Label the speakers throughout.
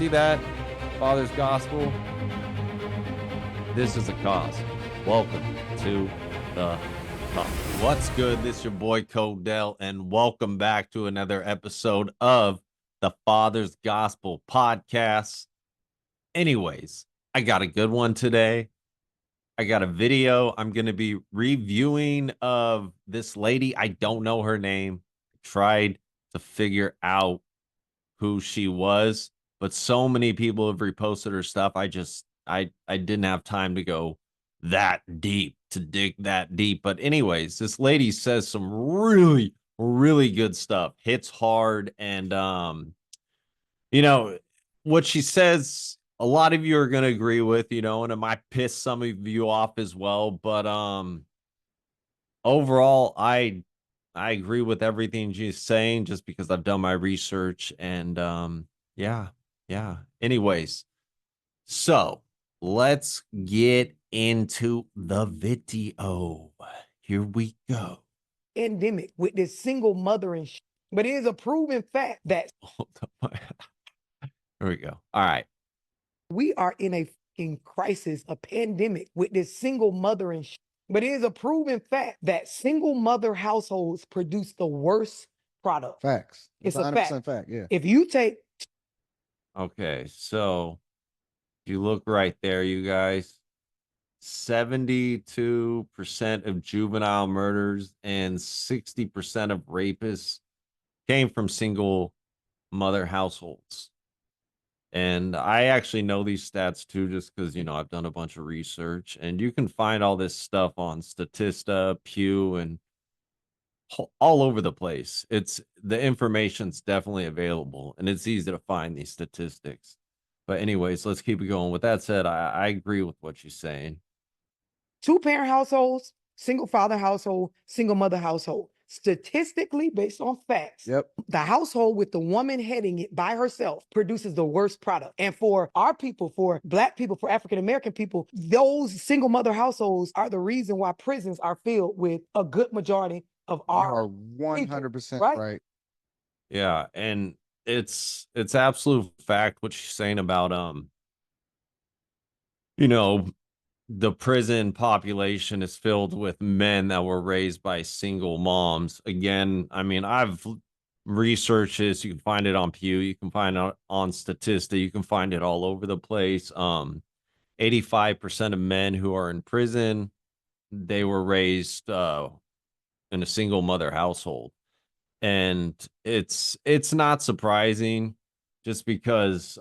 Speaker 1: see that? Father's Gospel. This is a cause. Welcome to the cause. What's good? This is your boy Codell, and welcome back to another episode of the Father's Gospel podcast. Anyways, I got a good one today. I got a video I'm going to be reviewing of this lady. I don't know her name. I tried to figure out who she was, but so many people have reposted her stuff. I didn't have time to go that deep to dig that deep. But anyways, this lady says some really, really good stuff. Hits hard, and you know, what she says, a lot of you are going to agree with, and it might piss some of you off as well, but overall I agree with everything she's saying just because I've done my research, and yeah. Yeah. Anyways, so let's get into the video. Here we go.
Speaker 2: Endemic with this single mother and but it is a proven fact that
Speaker 1: Here we go. All right.
Speaker 2: we are in a fucking crisis, a pandemic with this single mother and but it is a proven fact that single mother households produce the worst product.
Speaker 3: Facts.
Speaker 2: It's
Speaker 3: It's
Speaker 2: a
Speaker 3: 100%
Speaker 2: fact.
Speaker 3: Yeah.
Speaker 2: If you take
Speaker 1: Okay, so if you look right there, you guys, 72% of juvenile murders and 60% of rapists came from single mother households. And I actually know these stats too, just because, I've done a bunch of research, and you can find all this stuff on Statista, Pew, and all over the place. The information's definitely available, and it's easy to find these statistics. But anyways, let's keep it going. With that said, I agree with what she's saying.
Speaker 2: 2-parent households, single father household, single mother household. Statistically, based on facts,
Speaker 3: Yep.
Speaker 2: the household with the woman heading it by herself produces the worst product. And for our people, for Black people, for African American people, those single mother households are the reason why prisons are filled with a good majority of
Speaker 3: You
Speaker 2: our
Speaker 3: are 100%
Speaker 2: right?
Speaker 3: right.
Speaker 1: Yeah, and it's absolute fact what she's saying about you know, the prison population is filled with men that were raised by single moms. Again, I mean, I've researched this. You can find it on Pew. You can find it on Statista. You can find it all over the place. 85% of men who are in prison, they were raised in a single mother household. And it's not surprising, just because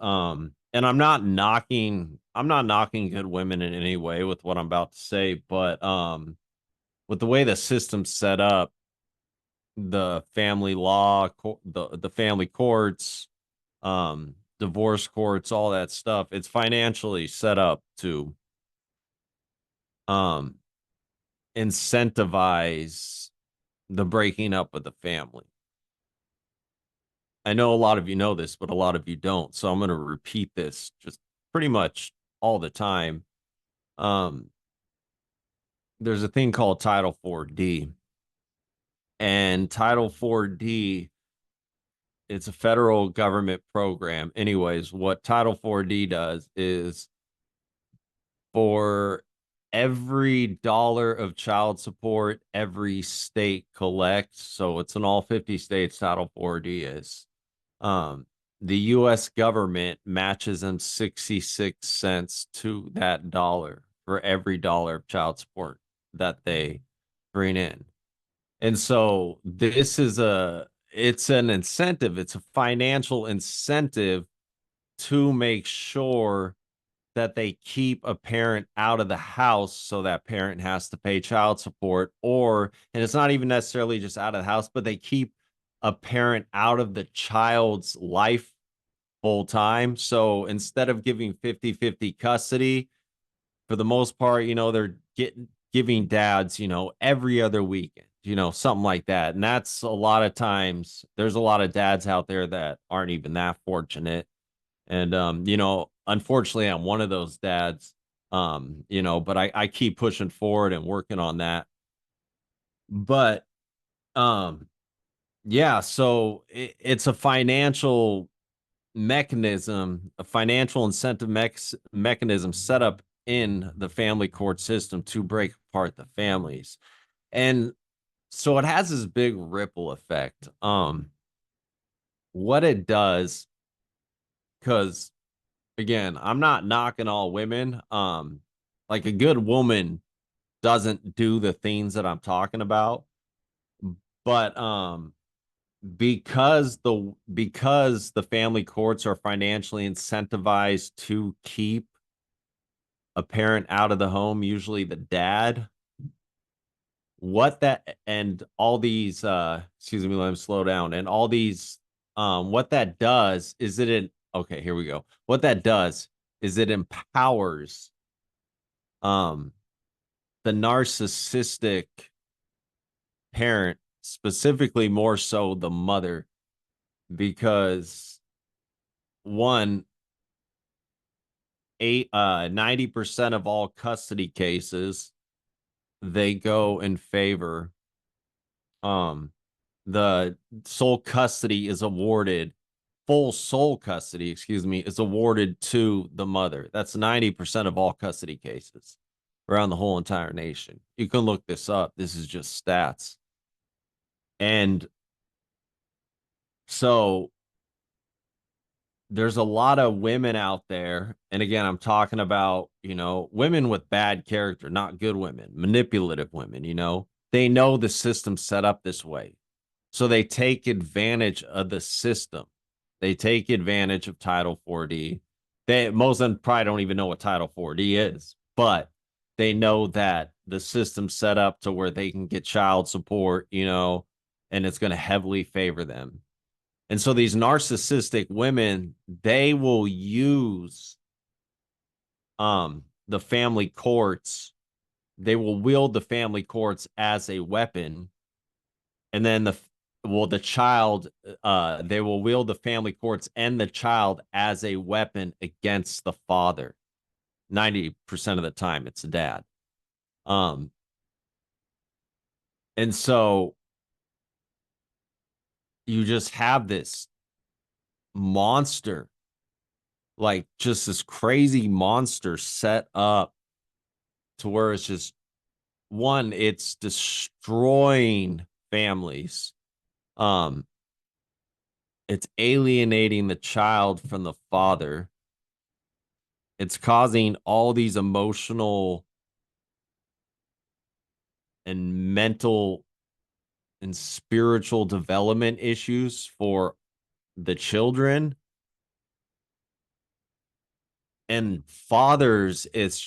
Speaker 1: and I'm not knocking good women in any way with what I'm about to say, but with the way the system's set up, the family law, the family courts, divorce courts, all that stuff, it's financially set up to um incentivize the breaking up of the family. I know a lot of you know this, but a lot of you don't. So I'm going to repeat this just pretty much all the time. Um, there's a thing called Title 4D, and Title 4D, it's a federal government program. Anyways, what Title 4D does is, for every dollar of child support every state collects, so it's in all 50 states, Title 4D is, um, the US government matches them 66 cents to that dollar for every dollar of child support that they bring in. And so it's an incentive, it's a financial incentive to make sure that they keep a parent out of the house, so that parent has to pay child support, and it's not even necessarily just out of the house, but they keep a parent out of the child's life full time. So instead of giving 50-50 custody, for the most part, they're giving dads, every other weekend, something like that. And that's, a lot of times, there's a lot of dads out there that aren't even that fortunate. And unfortunately, I'm one of those dads. But I keep pushing forward and working on that. But yeah, so it's a financial mechanism, a financial incentive mechanism set up in the family court system to break apart the families. And so it has this big ripple effect. What it does, because again, I'm not knocking all women. Like a good woman doesn't do the things that I'm talking about, but because the family courts are financially incentivized to keep a parent out of the home, usually the dad, what that and all these excuse me, let me slow down. And all these what that does is okay, here we go. What that does is it empowers um the narcissistic parent, specifically more so the mother, because one, 90% of all custody cases, they go in favor. Um, the sole custody is awarded, full sole custody, excuse me, is awarded to the mother. That's 90% of all custody cases around the whole entire nation. You can look this up. This is just stats. And so there's a lot of women out there. And again, I'm talking about, women with bad character, not good women, manipulative women. They know the system's set up this way. So they take advantage of the system. They take advantage of Title 4D. Most of them probably don't even know what Title 4D is, but they know that the system's set up to where they can get child support, and it's going to heavily favor them. And so these narcissistic women, they will use the family courts. They will wield the family courts as a weapon. And then the child, they will wield the family courts and the child as a weapon against the father. 90% of the time it's the dad. And so you just have this monster, like just this crazy monster set up to where it's just one, it's destroying families. It's alienating the child from the father. It's causing all these emotional and mental and spiritual development issues for the children. And fathers, it's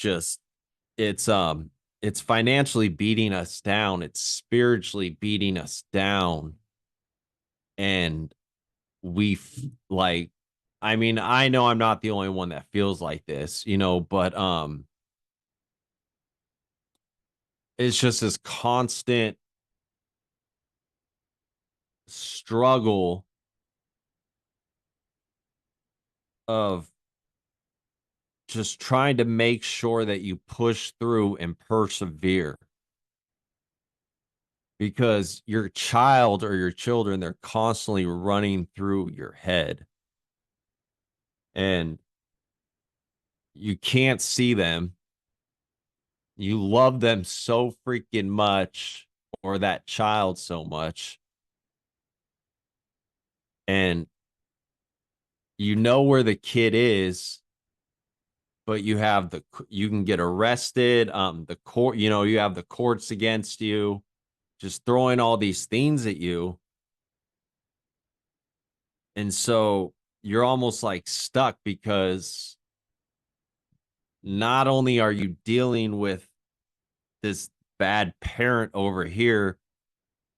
Speaker 1: financially beating us down. It's spiritually beating us down. And like, I mean, I know I'm not the only one that feels like this, but it's just this constant struggle of just trying to make sure that you push through and persevere, because your child or your children, they're constantly running through your head and you can't see them. You love them so freaking much, or that child so much, and you know where the kid is, but you can get arrested. The court, you have the courts against you, just throwing all these things at you. And so you're almost like stuck, because not only are you dealing with this bad parent over here,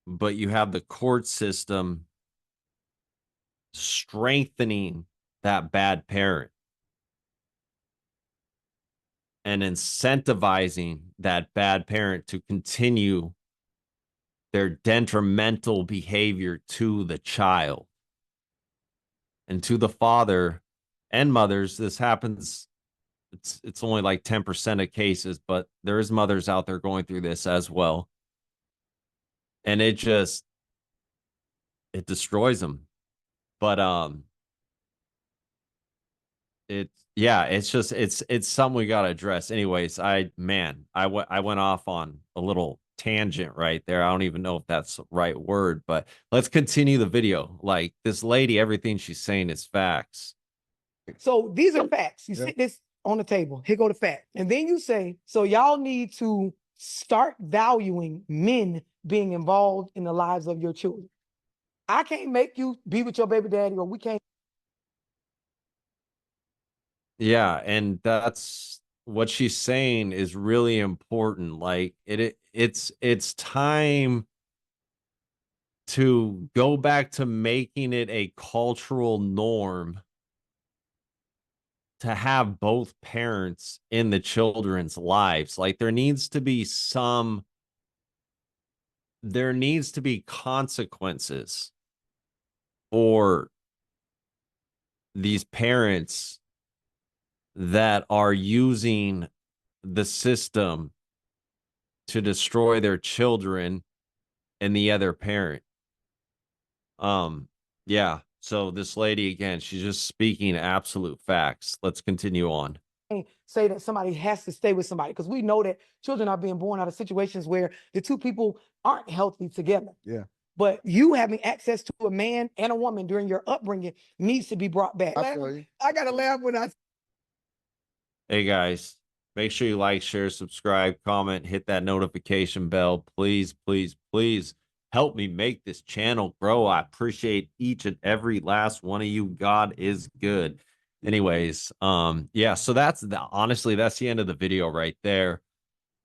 Speaker 1: but you have the court system strengthening that bad parent and incentivizing that bad parent to continue their detrimental behavior to the child and to the father and mothers. This happens. It's only like 10% of cases, but there is mothers out there going through this as well. And it destroys them. But Yeah, it's just it's something we gotta address. Anyways, I went off on a little tangent right there. I don't even know if that's the right word, but let's continue the video. Like this lady, everything she's saying is facts.
Speaker 2: So these are facts. You
Speaker 3: Yeah.
Speaker 2: sit this on the table. Here go the fact. And then you say, so y'all need to start valuing men being involved in the lives of your children. I can't make you be with your baby daddy, or we can't.
Speaker 1: Yeah, and that's what she's saying is really important. Like it's time to go back to making it a cultural norm to have both parents in the children's lives. Like there needs to be consequences for these parents that are using the system to destroy their children and the other parent. Yeah. So this lady again, she's just speaking absolute facts. Let's continue on.
Speaker 2: Say that somebody has to stay with somebody, because we know that children are being born out of situations where the two people aren't healthy together.
Speaker 3: Yeah.
Speaker 2: But you having access to a man and a woman during your upbringing needs to be brought back.
Speaker 3: I feel you.
Speaker 2: I gotta laugh when I
Speaker 1: Hey guys, make sure you like, share, subscribe, comment, hit that notification bell. Please, please, please help me make this channel grow. I appreciate each and every last one of you. God is good. Anyways, yeah, so honestly, that's the end of the video right there.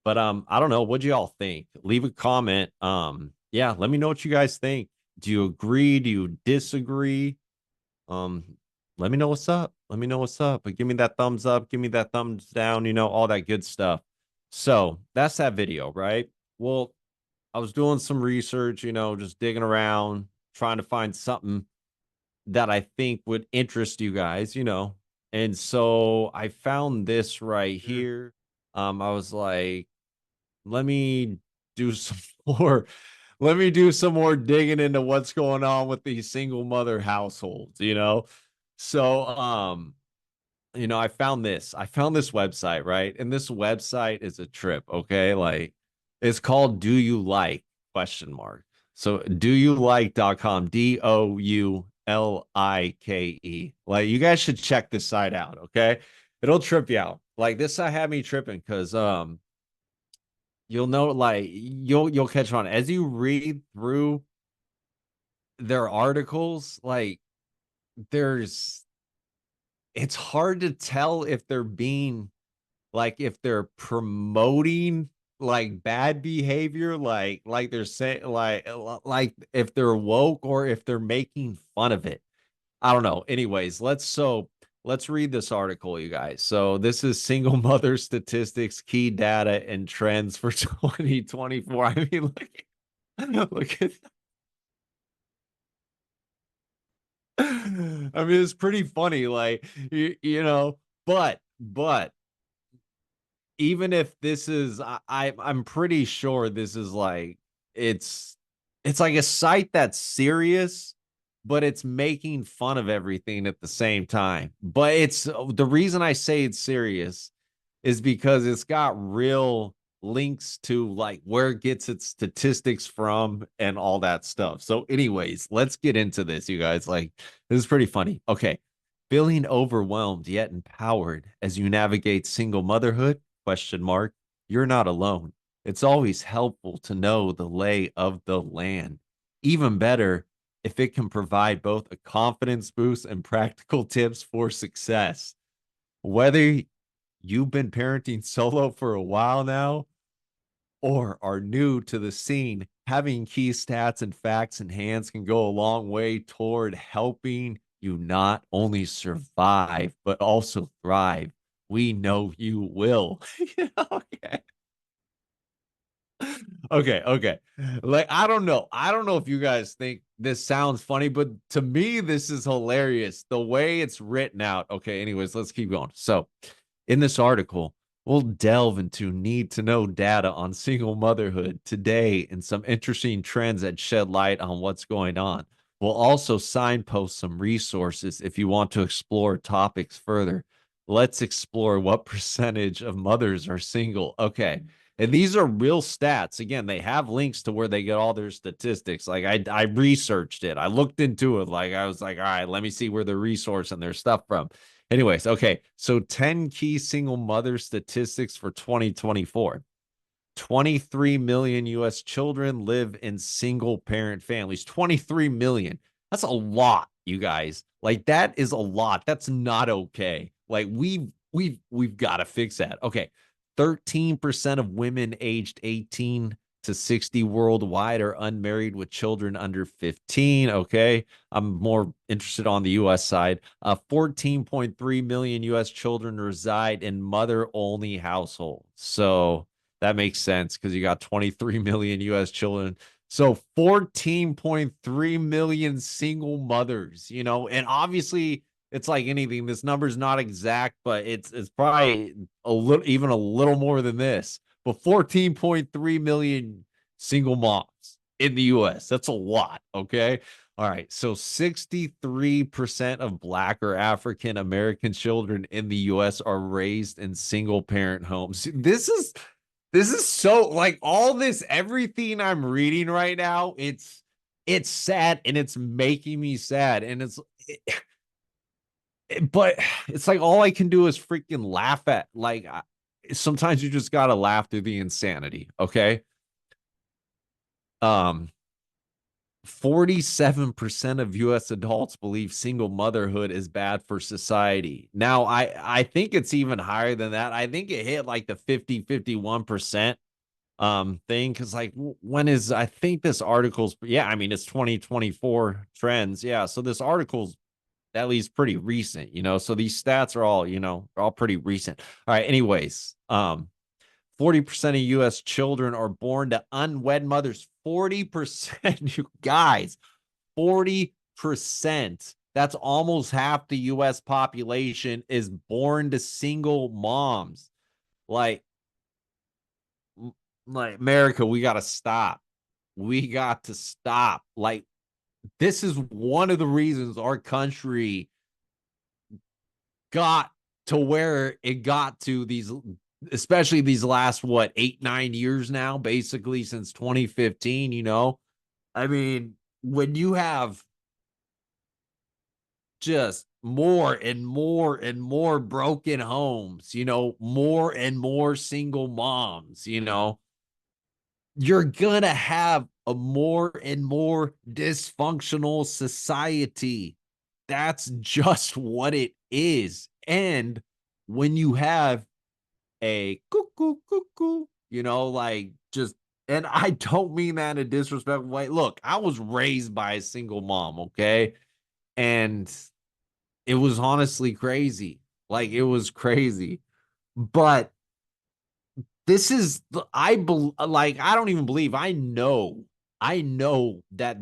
Speaker 1: But I don't know, what do y'all think? Leave a comment. Yeah, let me know what you guys think. Do you agree? Do you disagree? Um, let me know what's up. Let me know what's up. But give me that thumbs up, give me that thumbs down, all that good stuff. So that's that video, right? Well, I was doing some research, just digging around, trying to find something that I think would interest you guys, And so I found this right here. I was like, let me do some more let me do some more digging into what's going on with these single mother households, So I found this website, right? And this website is a trip, okay? Like it's called Do You Like question mark. So doyoulike.com, DOULIKE. Like you guys should check this site out, okay? It'll trip you out. Like this site had me tripping because you'll know, like you'll catch on as you read through their articles. Like it's hard to tell if they're being, like, if they're promoting like bad behavior, like they're saying, like if they're woke or if they're making fun of it. I don't know. Anyways, let's read this article, you guys. So this is single mother statistics, key data, and trends for 2024. I mean, look at I mean, it's pretty funny, like but even if this is, I'm pretty sure this is like it's like a site that's serious, but it's making fun of everything at the same time. But it's the reason I say it's serious is because it's got real links to like where it gets its statistics from and all that stuff. So anyways, let's get into this, you guys. Like this is pretty funny. Okay. Feeling overwhelmed yet empowered as you navigate single motherhood? Question mark. You're not alone. It's always helpful to know the lay of the land. Even better if it can provide both a confidence boost and practical tips for success. Whether you've been parenting solo for a while now or are new to the scene, having key stats and facts in hands can go a long way toward helping you not only survive, but also thrive. We know you will. Okay. Okay. Like, I don't know. I don't know if you guys think this sounds funny, but to me, this is hilarious. The way it's written out. Okay, anyways, let's keep going. So, in this article, we'll delve into need to know data on single motherhood today and some interesting trends that shed light on what's going on. We'll also signpost some resources if you want to explore topics further. Let's explore what percentage of mothers are single. Okay. And these are real stats. Again, they have links to where they get all their statistics. Like I researched it. I looked into it. Like I was like, all right, let me see where the resource and their stuff from. Anyways, okay. So 10 key single mother statistics for 2024. 23 million US children live in single parent families. 23 million. That's a lot, you guys. Like that is a lot. That's not okay. Like we've got to fix that. Okay. 13% of women aged 18 to 60 worldwide are unmarried with children under 15. Okay. I'm more interested on the US side. 14.3 million US children reside in mother only households. So that makes sense because you got 23 million US children. So 14.3 million single mothers, and obviously it's like anything. This number's not exact, but it's probably even a little more than this. But 14.3 million single moms in the US. That's a lot, okay? All right. So 63% of Black or African American children in the US are raised in single parent homes. This is so like all this, everything I'm reading right now, it's sad and it's making me sad. And but it's like all I can do is freaking laugh at. Like sometimes you just gotta laugh through the insanity. Okay. Um, 47% of US adults believe single motherhood is bad for society. Now, I think it's even higher than that. I think it hit like the 50-51% thing because like when is I think this article's I mean it's 2024 trends. Yeah, so this article's at least pretty recent, so these stats are all, are all pretty recent. All right, anyways, 40% of US children are born to unwed mothers. 40%, you guys, 40%. That's almost half the US population is born to single moms. Like America, we got to stop. We got to stop. Like, this is one of the reasons our country got to where it got to these, especially these last, 8-9 years now, basically since 2015, I mean, when you have just more and more and more broken homes, more and more single moms, you're gonna have a more and more dysfunctional society. That's just what it is. And when you have a cuckoo, cuckoo, like just, and I don't mean that in a disrespectful way. Look, I was raised by a single mom, okay? And it was honestly crazy. Like, it was crazy. But this is like I don't even believe I know that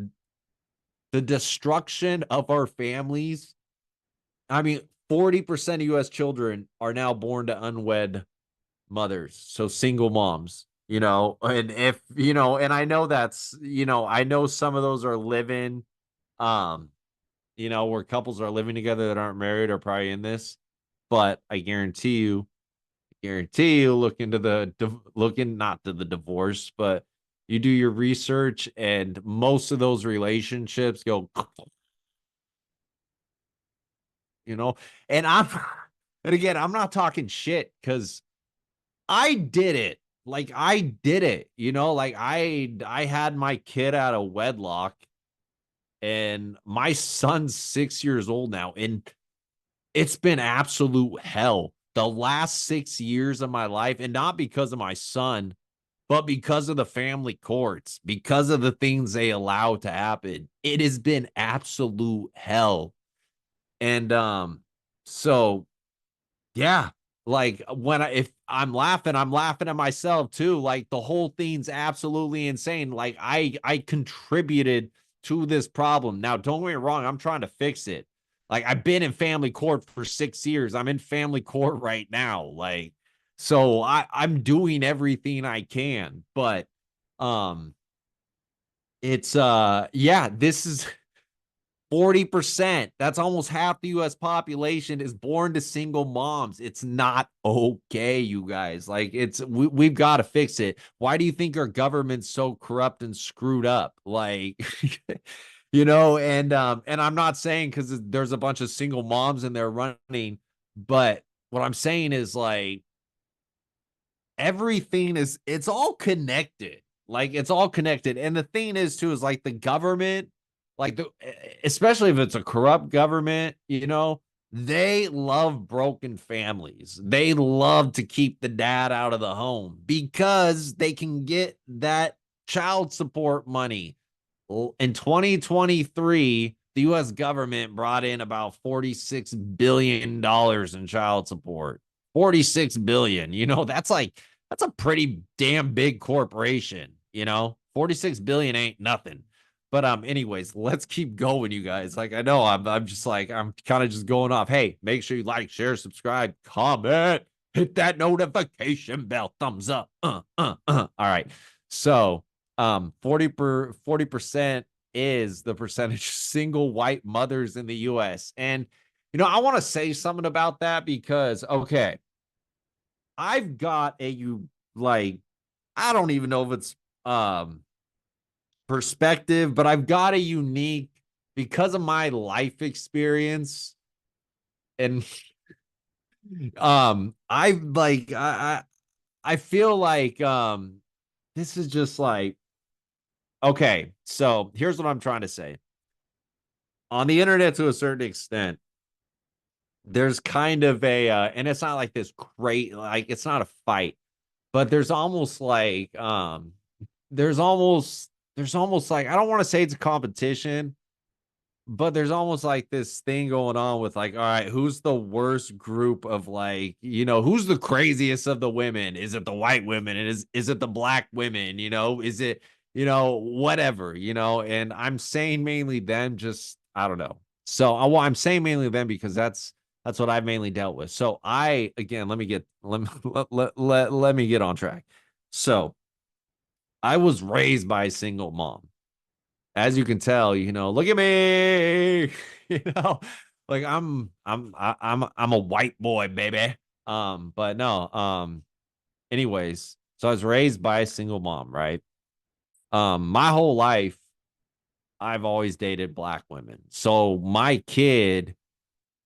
Speaker 1: the destruction of our families. I mean, 40% of US children are now born to unwed mothers, so single moms, and if, and I know that's, I know some of those are living um where couples are living together that aren't married are probably in this, but I guarantee you look into looking not to the divorce, but you do your research and most of those relationships go, you know, and and again, I'm not talking shit because I did it. Like I did it, like I had my kid out of wedlock and my son's 6 years old now. And it's been absolute hell the last 6 years of my life. And not because of my son, but because of the family courts, because of the things they allow to happen. It has been absolute hell. And so yeah, like if I'm laughing at myself too. Like the whole thing's absolutely insane. Like I contributed to this problem. Now, don't get me wrong, I'm trying to fix it. Like I've been in family court for 6 years. I'm in family court right now. Like, so I'm doing everything I can, but um it's yeah, this is 40%. That's almost half the US population is born to single moms. It's not okay, you guys. Like we've got to fix it. Why do you think our government's so corrupt and screwed up? Like and I'm not saying cuz there's a bunch of single moms in there running, but what I'm saying is like everything it's all connected. Like it's all connected. And the thing is too is like the government, like especially if it's a corrupt government, they love broken families. They love to keep the dad out of the home because they can get that child support money. In 2023, the US government brought in about $46 billion in child support. 46 billion. That's a pretty damn big corporation, 46 billion ain't nothing. But anyways, let's keep going, you guys. Like I know I'm just like I'm kind of just going off. Hey, make sure you like, share, subscribe, comment, hit that notification bell, thumbs up. All right. So 40% is the percentage of single white mothers in the US. And I want to say something about that because okay, I've got like I don't even know if it's perspective, but I've got a unique because of my life experience and I feel like this is just like okay, so here's what I'm trying to say. On the internet to a certain extent, there's kind of and it's not like this great, like it's not a fight, but there's almost like I don't want to say it's a competition, but there's almost like this thing going on with like, all right, who's the worst group of like, who's the craziest of the women? Is it the white women? And is it the black women? Is it, whatever, and I'm saying mainly them, just I don't know. So I'm saying mainly them because that's what I've mainly dealt with. So again, let me get let me get on track. So I was raised by a single mom. As you can tell, look at me, you know, like I'm a white boy, baby. But no, anyways, so I was raised by a single mom, right? My whole life, I've always dated black women. So my kid's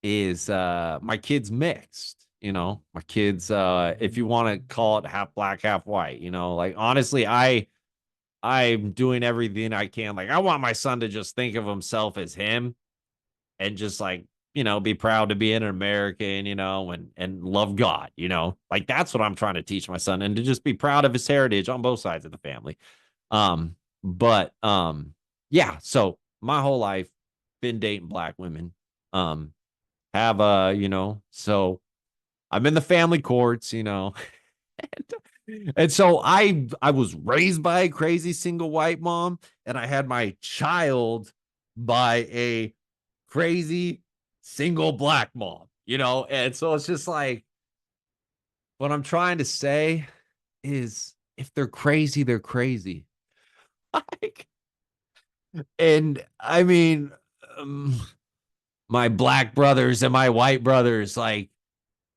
Speaker 1: mixed, my kid's if you want to call it half black, half white, like honestly, I'm doing everything I can. Like I want my son to just think of himself as him and just like, be proud to be an American, and love God, like that's what I'm trying to teach my son and to just be proud of his heritage on both sides of the family. But yeah, so my whole life been dating black women. Have so I'm in the family courts, and so I was raised by a crazy single white mom, and I had my child by a crazy single black mom, and so it's just like what I'm trying to say is if they're crazy, they're crazy. Like, and I mean, um, my black brothers and my white brothers, like,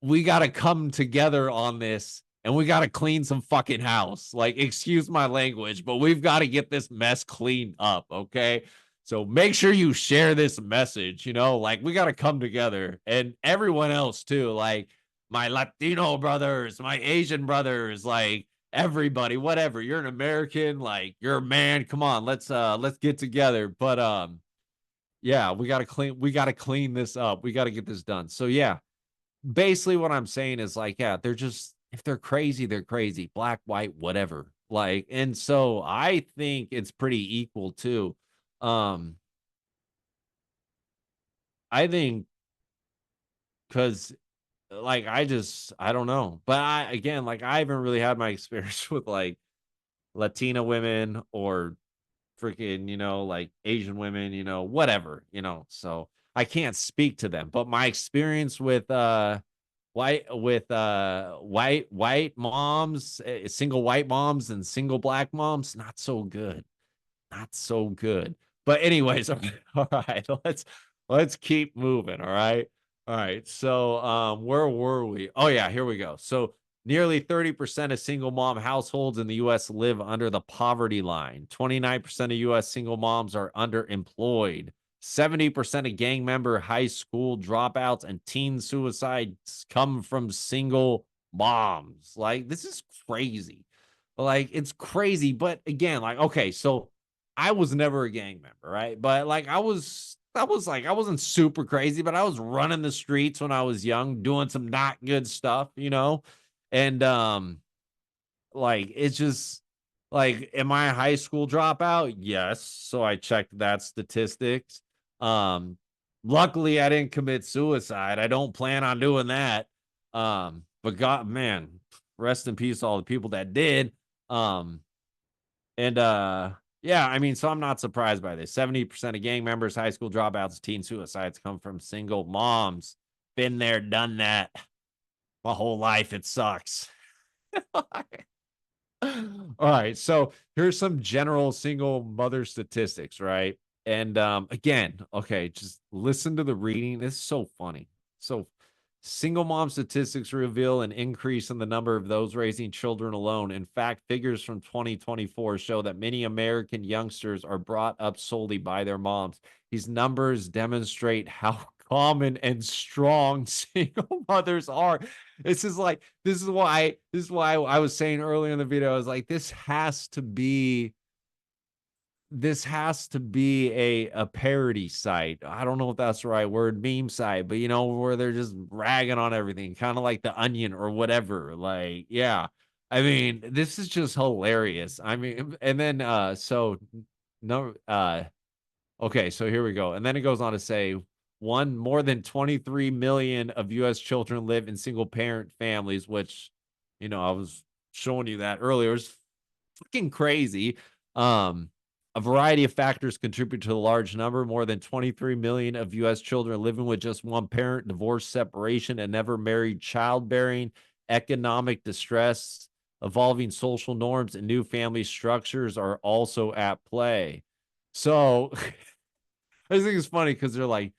Speaker 1: we got to come together on this and we got to clean some fucking house. Like, excuse my language, but we've got to get this mess cleaned up. Okay. So make sure you share this message, like we got to come together and everyone else too. Like my Latino brothers, my Asian brothers, like everybody, whatever. You're an American, like you're a man. Come on, let's get together. But, yeah, we got to clean this up. We got to get this done. So yeah, basically what I'm saying is like, yeah, they're just if they're crazy, they're crazy, black, white, whatever. Like, and so I think it's pretty equal too. Um, I think because like I don't know. But I again, like I haven't really had my experience with like Latina women or freaking, like Asian women, whatever, so I can't speak to them. But my experience with white moms, single white moms and single black moms, not so good. Not so good. But anyways, all right, let's keep moving. All right. All right. So where were we? Oh yeah, here we go. So nearly 30% of single mom households in the US live under the poverty line. 29% of US single moms are underemployed. 70% of gang member high school dropouts and teen suicides come from single moms. Like, this is crazy. Like, it's crazy. But again, like, okay, so I was never a gang member, right? But like, I wasn't super crazy, but I was running the streets when I was young, doing some not good stuff, you know? And like, it's just like, am I a high school dropout? Yes. So I checked that statistics. Um, luckily I didn't commit suicide. I don't plan on doing that. But God, man, rest in peace, all the people that did. Um, and yeah, I mean, so I'm not surprised by this. 70% of gang members, high school dropouts, teen suicides come from single moms. Been there, done that my whole life. It sucks. All right. So here's some general single mother statistics, right? And again, okay, just listen to the reading. This is so funny. So single mom statistics reveal an increase in the number of those raising children alone. In fact, figures from 2024 show that many American youngsters are brought up solely by their moms. These numbers demonstrate how common and strong single mothers are. This is why I was saying earlier in the video, I was like, this has to be a parody site. I don't know if that's the right word, meme site, but you know, where they're just ragging on everything, kind of like the Onion or whatever. Like, yeah. I mean, this is just hilarious. I mean, and then so no okay, so here we go. And then it goes on to say one more than 23 million of US children live in single parent families, which, you know, I was showing you that earlier. It's fucking crazy. Um, a variety of factors contribute to the large number. More than 23 million of US children living with just one parent, divorce, separation, and never married, childbearing, economic distress, evolving social norms, and new family structures are also at play. So I think it's funny because they're like,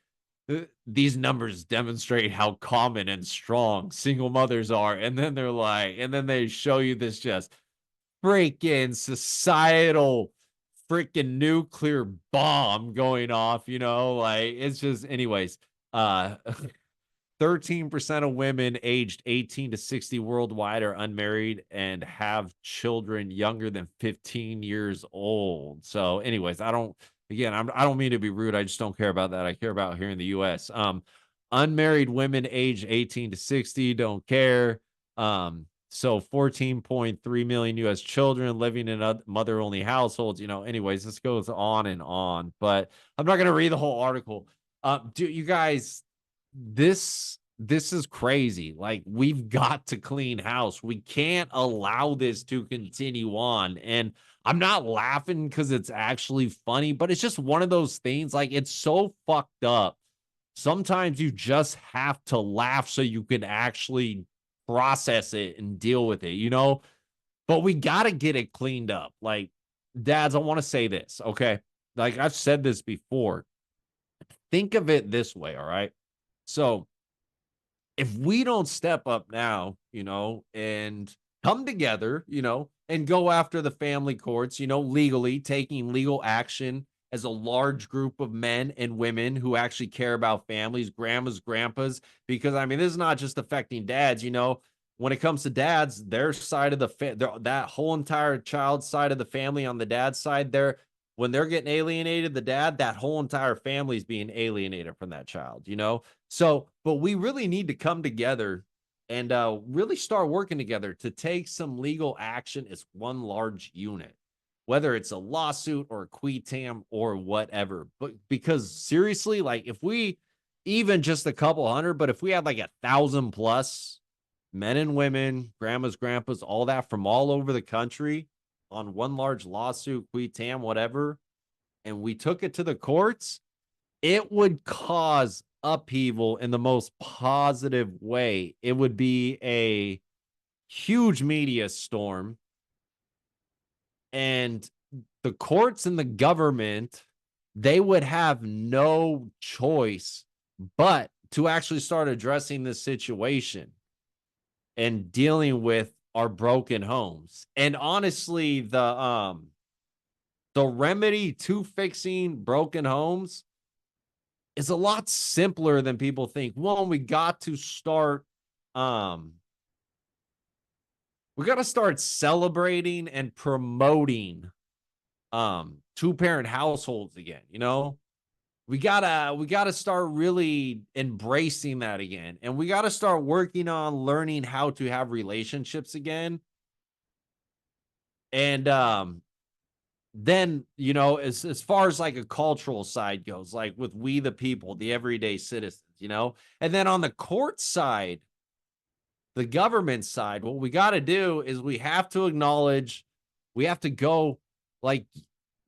Speaker 1: these numbers demonstrate how common and strong single mothers are. And then they're like, and then they show you this just freaking societal freaking nuclear bomb going off, you know, like it's just, anyways, uh, 13% of women aged 18 to 60 worldwide are unmarried and have children younger than 15 years old. So, anyways, I don't mean to be rude. I just don't care about that. I care about here in the US. Unmarried women aged 18 to 60 don't care. So 14.3 million US children living in mother only households, you know, anyways, this goes on and on, but I'm not going to read the whole article. Do you guys, this is crazy. Like, we've got to clean house. We can't allow this to continue on. And I'm not laughing because it's actually funny, but it's just one of those things. Like, it's so fucked up. Sometimes you just have to laugh so you can actually process it and deal with it, you know? But we got to get it cleaned up. Like, dads, I want to say this, okay? Like, I've said this before. Think of it this way, all right? So, if we don't step up now, you know, and come together, you know, and go after the family courts, you know, legally taking legal action as a large group of men and women who actually care about families, grandmas, grandpas, because I mean, this is not just affecting dads, you know, when it comes to dads, their side of that whole entire child side of the family on the dad's side, when they're getting alienated, the dad, that whole entire family is being alienated from that child, you know? So, but we really need to come together and really start working together to take some legal action as one large unit, whether it's a lawsuit or a qui tam or whatever. But because seriously, like, if we even just a couple hundred, but if we had like 1,000 plus men and women, grandmas, grandpas, all that from all over the country on one large lawsuit, qui tam, whatever, and we took it to the courts, it would cause upheaval in the most positive way. It would be a huge media storm, and the courts and the government they would have no choice but to actually start addressing this situation and dealing with our broken homes. And honestly, the remedy to fixing broken homes is a lot simpler than people think. One, um we got to start celebrating and promoting two-parent households again, you know? We gotta start really embracing that again. And we gotta start working on learning how to have relationships again. And then, as far as like a cultural side goes, like with we the people, the everyday citizens. And then on the court side, the government side, what we got to do is we have to acknowledge, we have to go like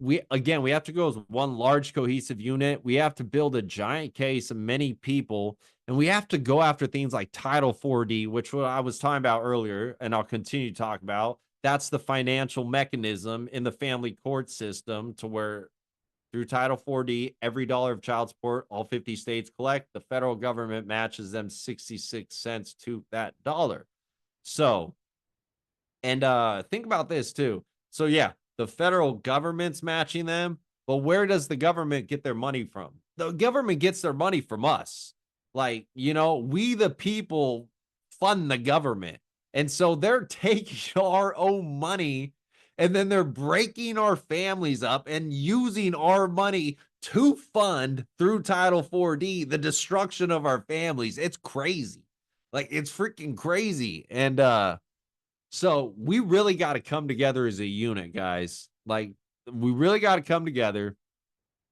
Speaker 1: we have to go as one large cohesive unit. We have to build a giant case of many people, and we have to go after things like Title 4D, which what I was talking about earlier, and I'll continue to talk about. That's the financial mechanism in the family court system to where through Title 4D, every dollar of child support all 50 states collect, the federal government matches them 66 cents to that dollar. So, and think about this too. So yeah, the federal government's matching them, but where does the government get their money from? The government gets their money from us. Like, we the people fund the government. And so they're taking our own money and then they're breaking our families up and using our money to fund through Title 4D the destruction of our families. It's crazy. Like it's freaking crazy. And so we really got to come together as a unit, guys. Like we really got to come together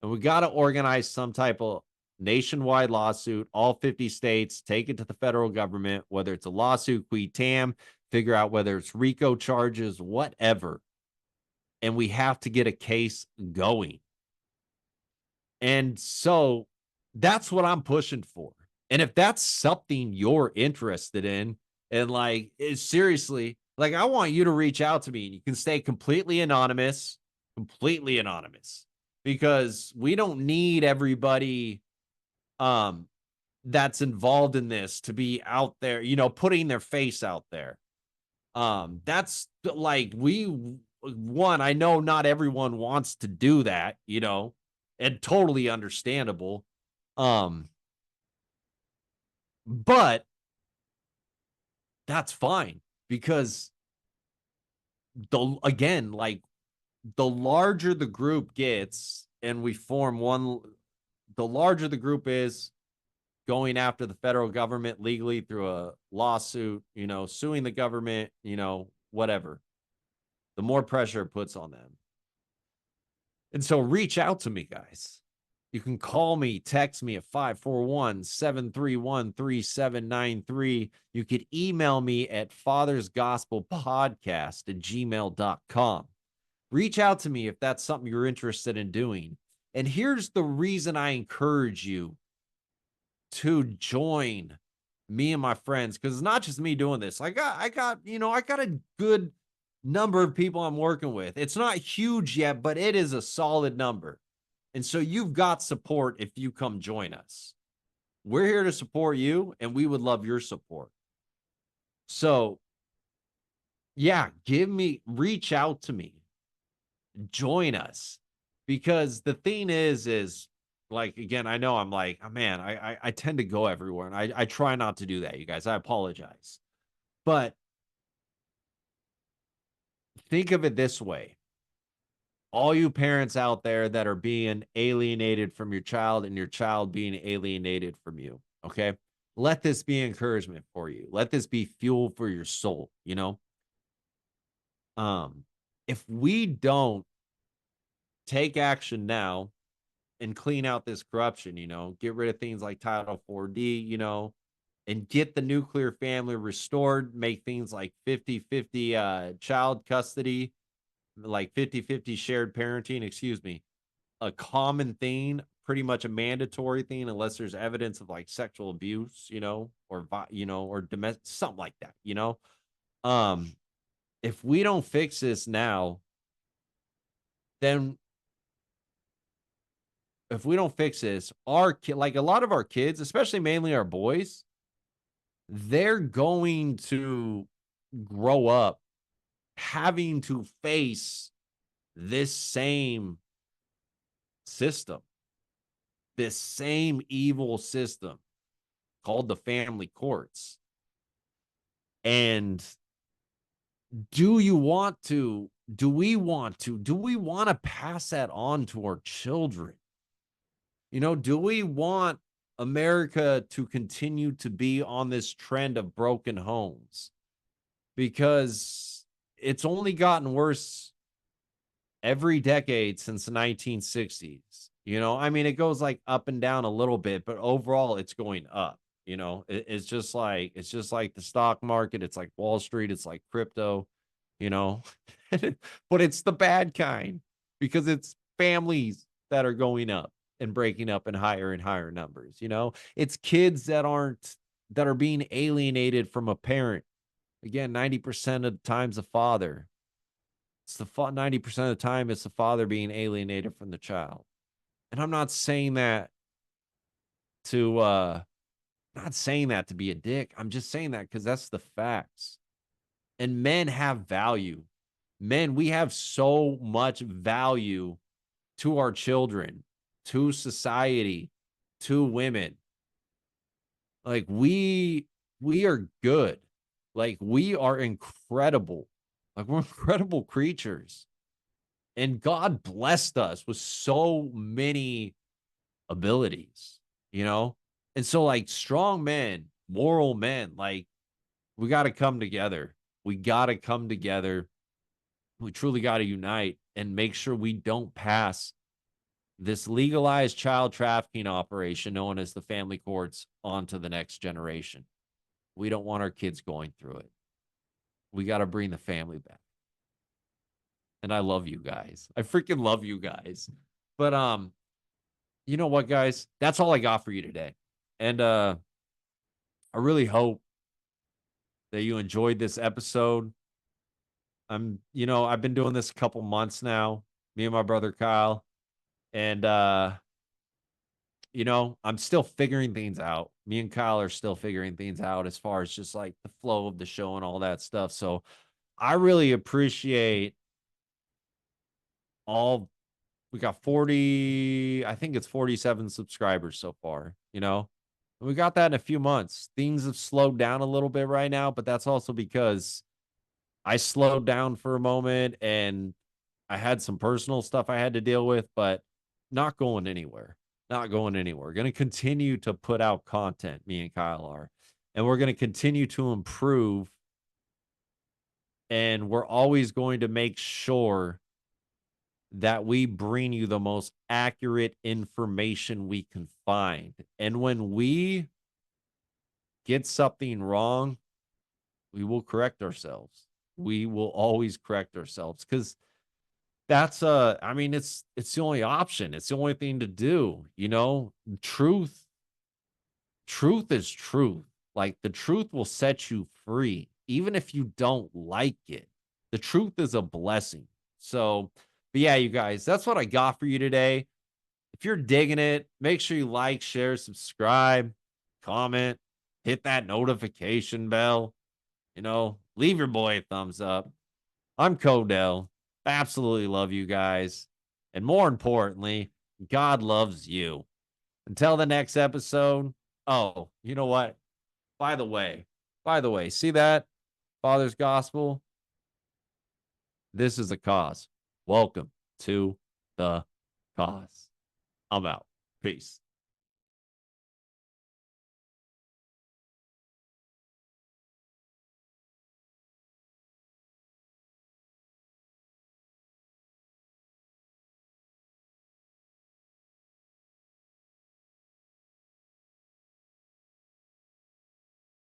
Speaker 1: and we got to organize some type of nationwide lawsuit, all 50 states, take it to the federal government, whether it's a lawsuit, qui tam, figure out whether it's RICO charges, whatever. And we have to get a case going. And so that's what I'm pushing for. And if that's something you're interested in, and like, seriously, like, I want you to reach out to me. You can stay completely anonymous, because we don't need everybody um that's involved in this to be out there, putting their face out there. That's like one, I know not everyone wants to do that, and totally understandable. Um, but that's fine because the larger the group gets and we form one, the larger the group is going after the federal government legally through a lawsuit, suing the government, whatever, the more pressure it puts on them. And so reach out to me, guys. You can call me, text me at 541-731-3793. You could email me at fathersgospelpodcast@gmail.com. Reach out to me if that's something you're interested in doing. And here's the reason I encourage you to join me and my friends, because it's not just me doing this. I got a good number of people I'm working with. It's not huge yet, but it is a solid number. And so you've got support if you come join us. We're here to support you, and we would love your support. So, yeah, reach out to me, join us, because the thing is like, again, I know I'm like, oh, man, I tend to go everywhere, and I try not to do that, you guys. I apologize. But think of it this way. All you parents out there that are being alienated from your child and your child being alienated from you, okay? Let this be encouragement for you. Let this be fuel for your soul, if we don't take action now and clean out this corruption, get rid of things like Title 4D, and get the nuclear family restored, make things like 50-50 child custody, like 50-50 shared parenting, excuse me, a common thing, pretty much a mandatory thing, unless there's evidence of like sexual abuse, or domestic, something like that, if we don't fix this now, then fix this, our kid, like a lot of our kids, especially mainly our boys, they're going to grow up having to face this same system, this same evil system called the family courts. And do we want to pass that on to our children? Do we want America to continue to be on this trend of broken homes? Because it's only gotten worse every decade since the 1960s. I mean, it goes like up and down a little bit, but overall it's going up. It's just like the stock market, it's like Wall Street, it's like crypto, you know. But it's the bad kind, because it's families that are going up and breaking up in higher and higher numbers. It's kids that are being alienated from a parent. Again, 90% of the times the father. It's 90% of the time it's the father being alienated from the child. And I'm not saying that to be a dick. I'm just saying that because that's the facts. And men have value. Men, we have so much value to our children, to society, to women. Like we are good. Like we are incredible. Like we're incredible creatures. And God blessed us with so many abilities, And so like strong men, moral men, like we got to come together. We got to come together. We truly got to unite and make sure we don't pass this legalized child trafficking operation known as the family courts on to the next generation. We don't want our kids going through it. We got to bring the family back. And I love you guys. I freaking love you guys. But you know what, guys? That's all I got for you today. And I really hope that you enjoyed this episode. I've been doing this a couple months now, me and my brother Kyle. And I'm still figuring things out. Me and Kyle are still figuring things out as far as just like the flow of the show and all that stuff. So I really appreciate all. We got 40, I think it's 47 subscribers so far, And we got that in a few months. Things have slowed down a little bit right now, but that's also because I slowed down for a moment and I had some personal stuff I had to deal with, but not going anywhere. Not going anywhere. Going to continue to put out content, me and Kyle are. And we're going to continue to improve. And we're always going to make sure that we bring you the most accurate information we can find. And when we get something wrong, we will correct ourselves. We will always correct ourselves because that's it's the only option. It's the only thing to do, truth is truth. Like the truth will set you free even if you don't like it. The truth is a blessing. So, but yeah, you guys, that's what I got for you today. If you're digging it, make sure you like, share, subscribe, comment, hit that notification bell, leave your boy a thumbs up. I'm Codell. Absolutely love you guys. And more importantly, God loves you. Until the next episode. Oh, you know what? By the way, see that? Father's Gospel? This is a cause. Welcome to the cause. I'm out. Peace.